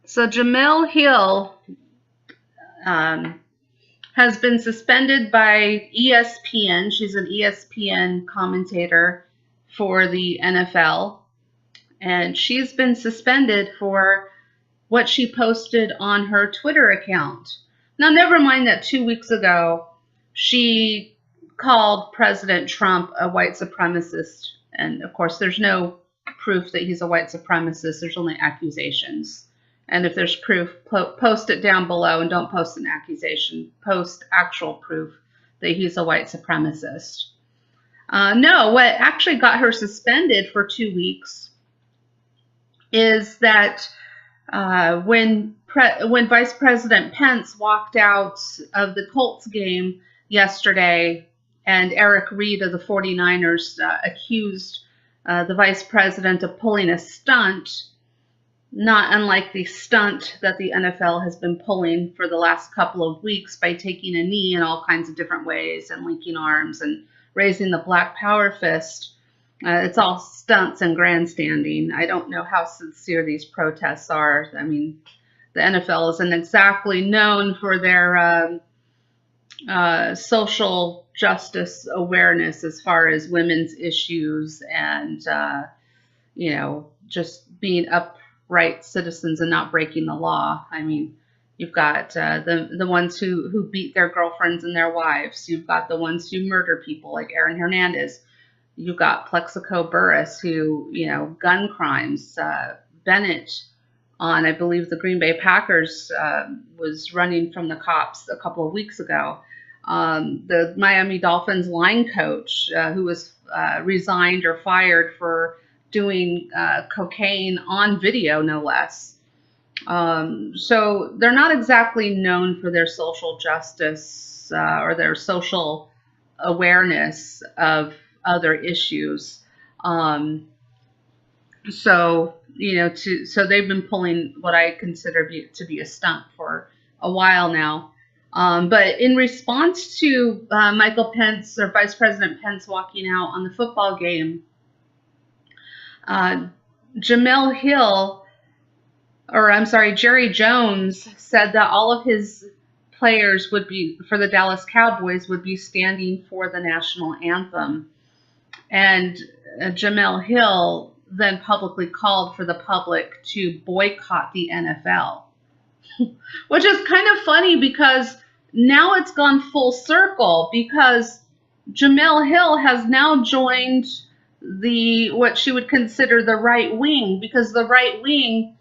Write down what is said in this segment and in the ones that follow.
So Jemele Hill has been suspended by ESPN. She's an ESPN commentator for the NFL, and she's been suspended for what she posted on her Twitter account. Now, never mind that 2 weeks ago she called President Trump a white supremacist, and of course, there's no proof that he's a white supremacist. There's only accusations. And if there's proof, post it down below and don't post an accusation. Post actual proof that he's a white supremacist. No, what actually got her suspended for 2 weeks is that when Vice President Pence walked out of the Colts game yesterday, and Eric Reid of the 49ers accused the vice president of pulling a stunt, not unlike the stunt that the NFL has been pulling for the last couple of weeks by taking a knee in all kinds of different ways and linking arms and raising the Black Power fist. It's all stunts and grandstanding. I don't know how sincere these protests are. I mean, the NFL isn't exactly known for their social justice awareness as far as women's issues and, just being upright citizens and not breaking the law. I mean, you've got the ones who beat their girlfriends and their wives. You've got the ones who murder people like Aaron Hernandez. You've got Plexico Burris who, gun crimes. Bennett on, I believe, the Green Bay Packers was running from the cops a couple of weeks ago. The Miami Dolphins line coach who was resigned or fired for doing cocaine on video, no less. So they're not exactly known for their social justice or their social awareness of other issues. So they've been pulling what I consider to be a stunt for a while now. But in response to Michael Pence or Vice President Pence walking out on the football game, Jemele Hill, Jerry Jones said that all of his players would be, for the Dallas Cowboys, would be standing for the national anthem. And Jemele Hill then publicly called for the public to boycott the NFL, which is kind of funny because now it's gone full circle because Jemele Hill has now joined what she would consider the right wing, because the right wing,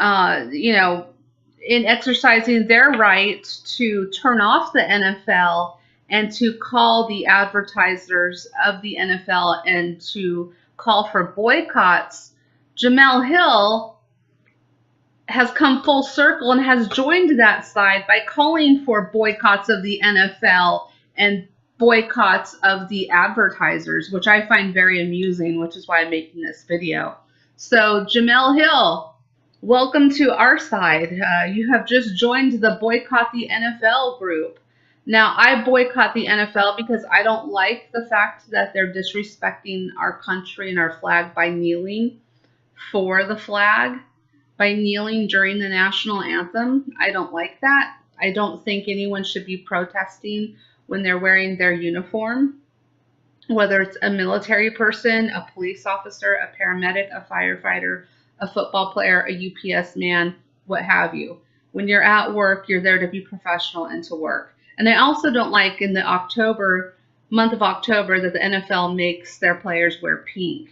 in exercising their right to turn off the NFL and to call the advertisers of the NFL and to call for boycotts, Jemele Hill has come full circle and has joined that side by calling for boycotts of the NFL and boycotts of the advertisers, which I find very amusing, which is why I'm making this video. So Jemele Hill, welcome to our side. You have just joined the Boycott the NFL group. Now, I boycott the NFL because I don't like the fact that they're disrespecting our country and our flag by kneeling for the flag, by kneeling during the national anthem. I don't like that. I don't think anyone should be protesting when they're wearing their uniform, whether it's a military person, a police officer, a paramedic, a firefighter, a football player, a UPS man, what have you. When you're at work, you're there to be professional and to work. And I also don't like in the month of October that the NFL makes their players wear pink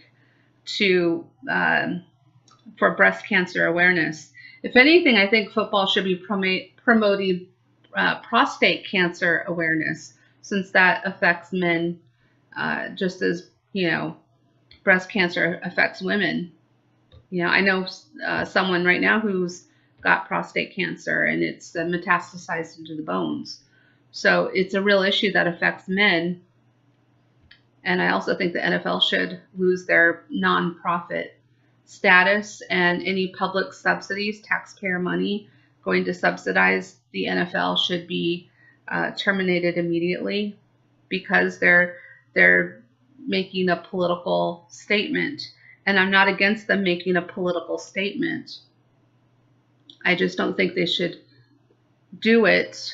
for breast cancer awareness. If anything, I think football should be promoting prostate cancer awareness, since that affects men just as, breast cancer affects women. I know someone right now who's got prostate cancer, and it's metastasized into the bones. So it's a real issue that affects men. And I also think the NFL should lose their nonprofit status, and any public subsidies, taxpayer money going to subsidize the NFL should be terminated immediately, because they're making a political statement. And I'm not against them making a political statement. I just don't think they should do it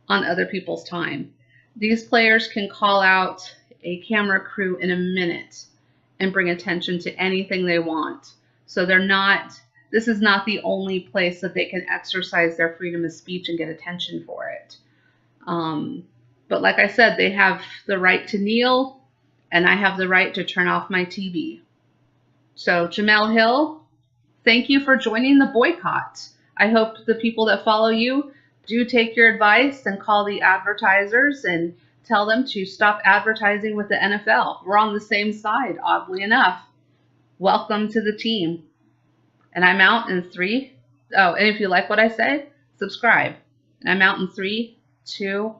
on other people's time. These players can call out a camera crew in a minute and bring attention to anything they want. So this is not the only place that they can exercise their freedom of speech and get attention for it. But like I said, they have the right to kneel, and I have the right to turn off my TV. So, Jemele Hill, thank you for joining the boycott. I hope the people that follow you do take your advice and call the advertisers and tell them to stop advertising with the NFL. We're on the same side, oddly enough. Welcome to the team. And I'm out in 3. Oh, and if you like what I said, subscribe. And I'm out in 3, 2,